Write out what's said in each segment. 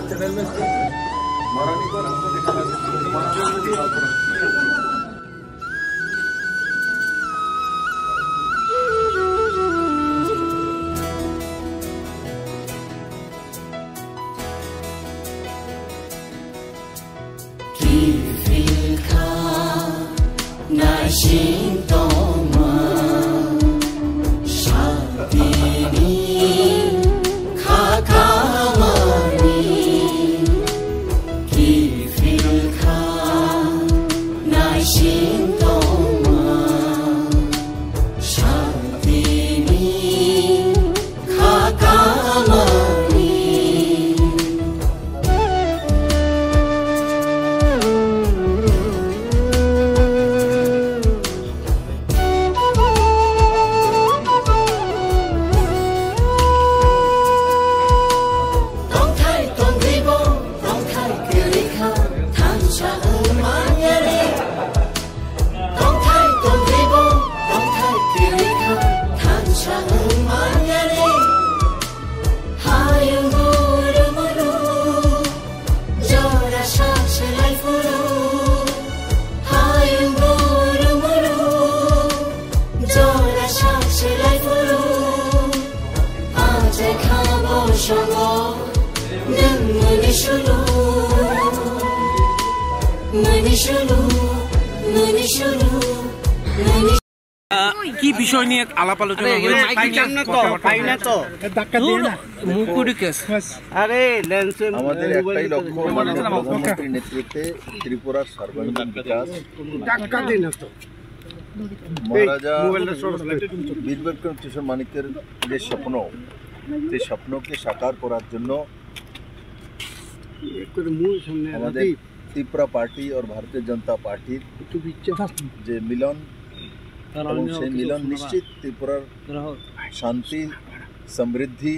Channel में महारानी को हमको दिखाना কি বিষয় নিয়ে আলাপ আলোচনা আমাদের একটাই লক্ষ্য, মাননীয় প্রধানমন্ত্রীর নেতৃত্বে ত্রিপুরার সর্বাঙ্গীন বিকাশ। মহারাজা বীর বিক্রম কিশোর মানিক্যের যে স্বপ্ন, সেই স্বপ্নকে সাকার করার জন্য আমাদের ত্রিপুরা পার্টি और भारतीय जनता पार्टीর যে মিলন, এবং সেই মিলন নিশ্চিত ত্রিপুরার শান্তি, সমৃদ্ধি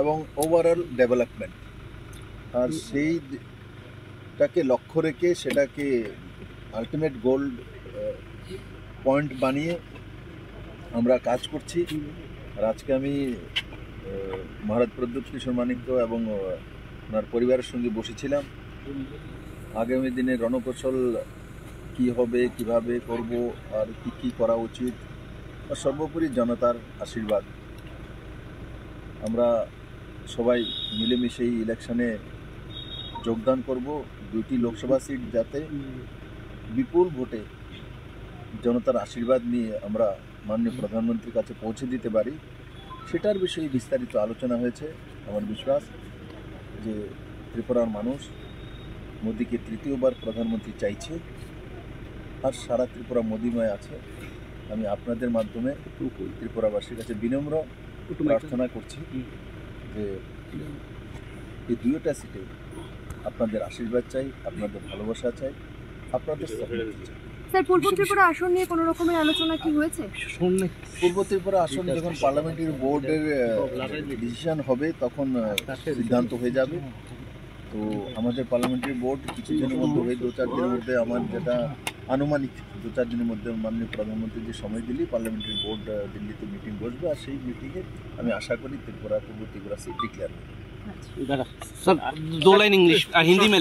এবং ওভারঅল ডেভেলপমেন্ট, আর সেইটাকে লক্ষ্য রেখে সেটাকে আলটিমেট গোল্ড পয়েন্ট বানিয়ে আমরা কাজ করছি। আর আজকে আমি মহারাজ প্রদ্যুৎ কিশোর মানিক্য এবং ওনার পরিবারের সঙ্গে বসেছিলাম। আগামী দিনে রণকৌশল কি হবে, কিভাবে করব, আর কি করা উচিত, আর সর্বোপরি জনতার আশীর্বাদ। আমরা সবাই মিলেমিশে এই ইলেকশনে যোগদান করব। 2টি লোকসভা সিট যাতে বিপুল ভোটে জনতার আশীর্বাদ নিয়ে আমরা মাননীয় প্রধানমন্ত্রীর কাছে পৌঁছে দিতে পারি, সেটার বিষয়ে বিস্তারিত আলোচনা হয়েছে। আমার বিশ্বাস যে ত্রিপুরার মানুষ মোদীকে তৃতীয়বার প্রধানমন্ত্রী চাইছে, আর সারা ত্রিপুরা মোদীময় আছে। আমি আপনাদের মাধ্যমে ত্রিপুরাবাসীর কাছে বিনম্র প্রার্থনা করছি যে এই 2টা সিটে আপনাদের আশীর্বাদ চাই, আপনাদের ভালোবাসা চাই, আপনাদের সহমত চাই। স্যার, পূর্ব ত্রিপুরা আসন নিয়ে কোনো রকমের আলোচনা কি হয়েছে? পূর্ব ত্রিপুরা আসন যখন পার্লামেন্টারি বোর্ডের ডিসিশন হবে তখন সিদ্ধান্ত হয়ে যাবে। তো আমাদের পার্লামেন্টারি বোর্ড কিছুদিনের মধ্যে হয়ে 2-4 দিনের মধ্যে, আমার যেটা আনুমানিক 2-4 দিনের মধ্যে মাননীয় প্রধানমন্ত্রী যে সময় দিলি পার্লামেন্টারি বোর্ড দিল্লিতে মিটিং বসবে, আর সেই মিটিংয়ে আমি আশা করি পূর্ব ত্রিপুরা সিট ডিক্লেয়ার হবে। सर 2 लाइन इंग्लिश हिंदी में